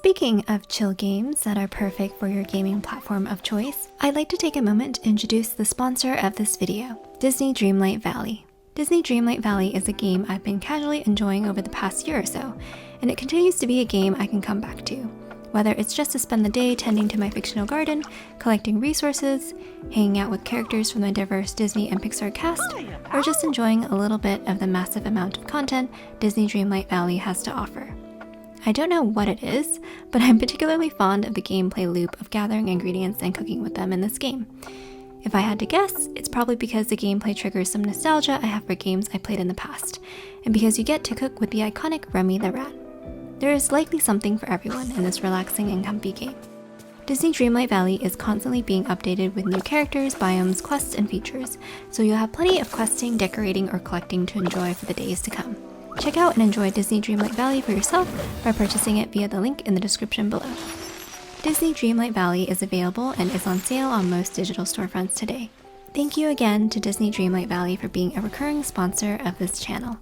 Speaking of chill games that are perfect for your gaming platform of choice, I'd like to take a moment to introduce the sponsor of this video, Disney Dreamlight Valley. Disney Dreamlight Valley is a game I've been casually enjoying over the past year or so, and it continues to be a game I can come back to. Whether it's just to spend the day tending to my fictional garden, collecting resources, hanging out with characters from the diverse Disney and Pixar cast, or just enjoying a little bit of the massive amount of content Disney Dreamlight Valley has to offer. I don't know what it is, but I'm particularly fond of the gameplay loop of gathering ingredients and cooking with them in this game. If I had to guess, it's probably because the gameplay triggers some nostalgia I have for games I played in the past, and because you get to cook with the iconic Remy the rat. There is likely something for everyone in this relaxing and comfy game. Disney Dreamlight Valley is constantly being updated with new characters, biomes, quests, and features, so you'll have plenty of questing, decorating, or collecting to enjoy for the days to come. Check out and enjoy Disney Dreamlight Valley for yourself by purchasing it via the link in the description below. Disney Dreamlight Valley is available and is on sale on most digital storefronts today. Thank you again to Disney Dreamlight Valley for being a recurring sponsor of this channel.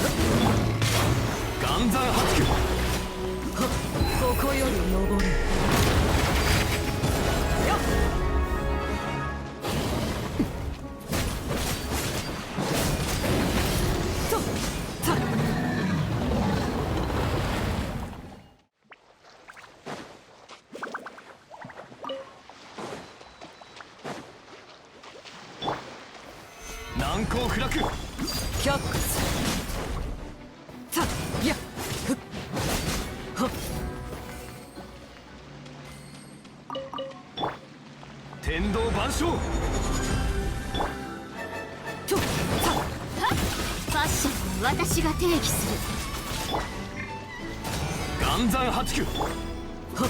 岩山発球。ここより登る。よっ。とた難攻不落。却下する。たやふっはっ。天道万象。とたファッションは私が定義する。岩山発球。はっ。